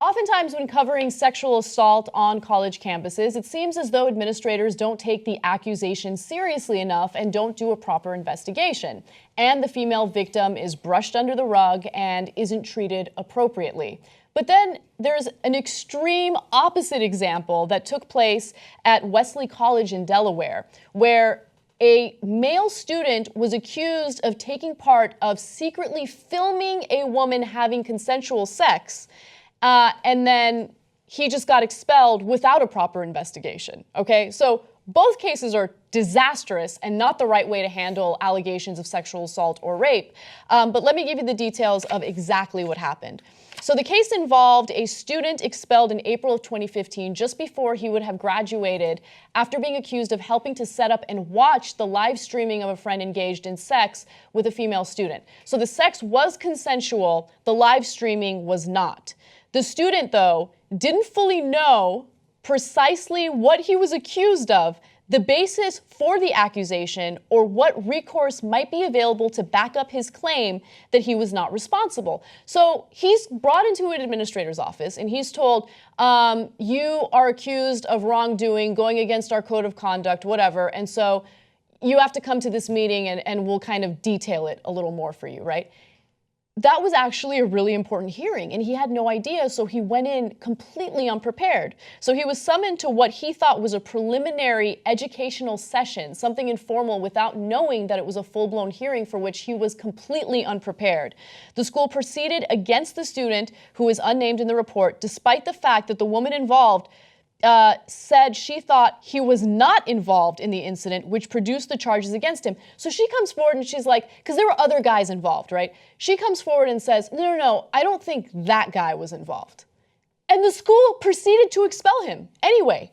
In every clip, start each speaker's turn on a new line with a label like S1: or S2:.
S1: Oftentimes when covering sexual assault on college campuses, it seems as though administrators don't take the accusation seriously enough and don't do a proper investigation. And the female victim is brushed under the rug and isn't treated appropriately. But then there's an extreme opposite example that took place at Wesley College in Delaware, where a male student was accused of taking part of secretly filming a woman having consensual sex. And then he just got expelled without a proper investigation, okay? So both cases are disastrous and not the right way to handle allegations of sexual assault or rape. But let me give you the details of exactly what happened. So the case involved a student expelled in April of 2015, just before he would have graduated, after being accused of helping to set up and watch the live streaming of a friend engaged in sex with a female student. So the sex was consensual, the live streaming was not. The student, though, didn't fully know precisely what he was accused of, the basis for the accusation, or what recourse might be available to back up his claim that he was not responsible. So he's brought into an administrator's office and he's told, you are accused of wrongdoing, going against our code of conduct, whatever, and so you have to come to this meeting and we'll kind of detail it a little more for you, right? That was actually a really important hearing, and he had no idea, so he went in completely unprepared. So he was summoned to what he thought was a preliminary educational session, something informal, without knowing that it was a full-blown hearing for which he was completely unprepared. The school proceeded against the student, who is unnamed in the report, despite the fact that the woman involved said she thought he was not involved in the incident, which produced the charges against him. So she comes forward and she's like, because there were other guys involved, right? She comes forward and says, no, I don't think that guy was involved. And the school proceeded to expel him anyway.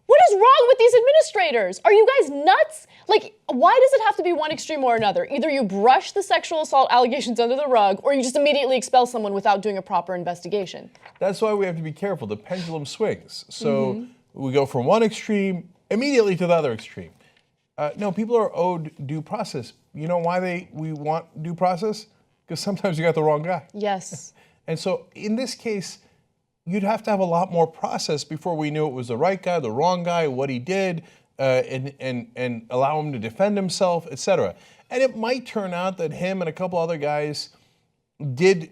S1: What is wrong with these administrators? Are you guys nuts? Like, why does it have to be one extreme or another? Either you brush the sexual assault allegations under the rug, or you just immediately expel someone without doing a proper investigation.
S2: That's why we have to be careful. The pendulum swings. So we go from one extreme immediately to the other extreme. No, people are owed due process. You know why we want due process? Because sometimes you got the wrong guy.
S1: Yes.
S2: And so in this case, you'd have to have a lot more process before we knew it was the right guy, the wrong guy, what he did, and allow him to defend himself, etc. And it might turn out that him and a couple other guys did,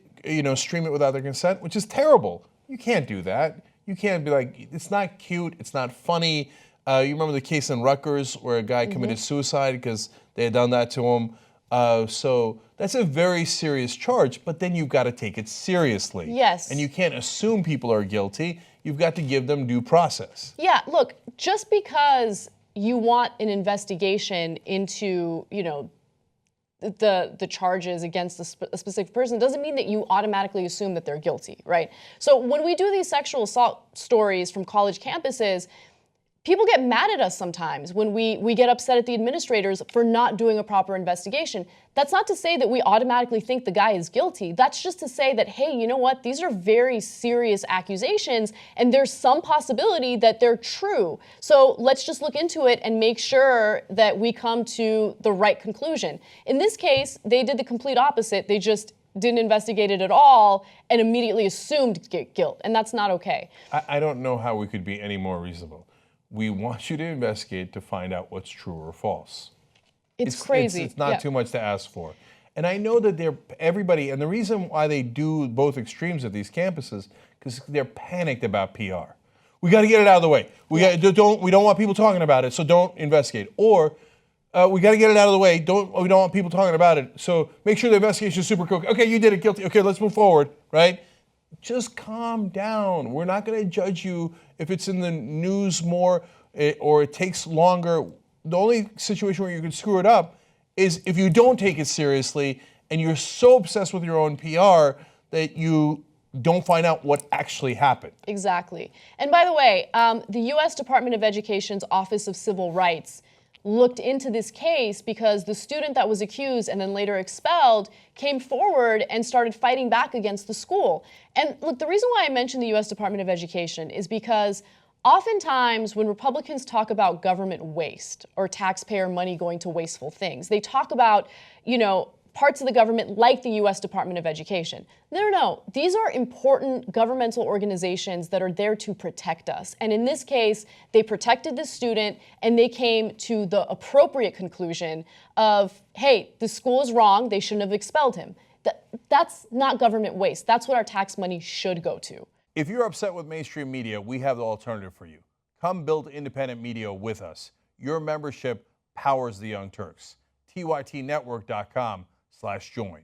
S2: stream it without their consent, which is terrible. You can't do that. You can't be like, it's not cute, it's not funny. You remember the case in Rutgers where a guy committed suicide because they had done that to him. So that's a very serious charge, but then you've got to take it seriously.
S1: Yes.
S2: And you can't assume people are guilty. You've got to give them due process.
S1: Yeah, look, just because you want an investigation into, the charges against a specific person doesn't mean that you automatically assume that they're guilty, right? So when we do these sexual assault stories from college campuses, people get mad at us sometimes when we get upset at the administrators for not doing a proper investigation. That's not to say that we automatically think the guy is guilty. That's just to say that, hey, you know what? These are very serious accusations, and there's some possibility that they're true. So let's just look into it and make sure that we come to the right conclusion. In this case, they did the complete opposite. They just didn't investigate it at all and immediately assumed guilt, and that's not okay.
S2: I don't know how we could be any more reasonable. We want you to investigate to find out what's true or false.
S1: It's crazy.
S2: It's not too much to ask for. And I know that everybody, and the reason why they do both extremes at these campuses, because they're panicked about PR. We got to get it out of the way. We don't want people talking about it, so don't investigate. Or we got to get it out of the way. We don't want people talking about it, so make sure the investigation is super quick. Okay, you did it, guilty. Okay, let's move forward, right? Just calm down. We're not going to judge you if it's in the news more or it takes longer. The only situation where you can screw it up is if you don't take it seriously and you're so obsessed with your own PR that you don't find out what actually happened.
S1: Exactly. And by the way, the U.S. Department of Education's Office of Civil Rights looked into this case because the student that was accused and then later expelled came forward and started fighting back against the school. And look, the reason why I mentioned the U.S. Department of Education is because oftentimes when Republicans talk about government waste or taxpayer money going to wasteful things, they talk about, parts of the government like the U.S. Department of Education. No. These are important governmental organizations that are there to protect us. And in this case, they protected the student and they came to the appropriate conclusion of, hey, the school is wrong, they shouldn't have expelled him. That's not government waste. That's what our tax money should go to.
S2: If you're upset with mainstream media, we have the alternative for you. Come build independent media with us. Your membership powers the Young Turks. tytnetwork.com/join.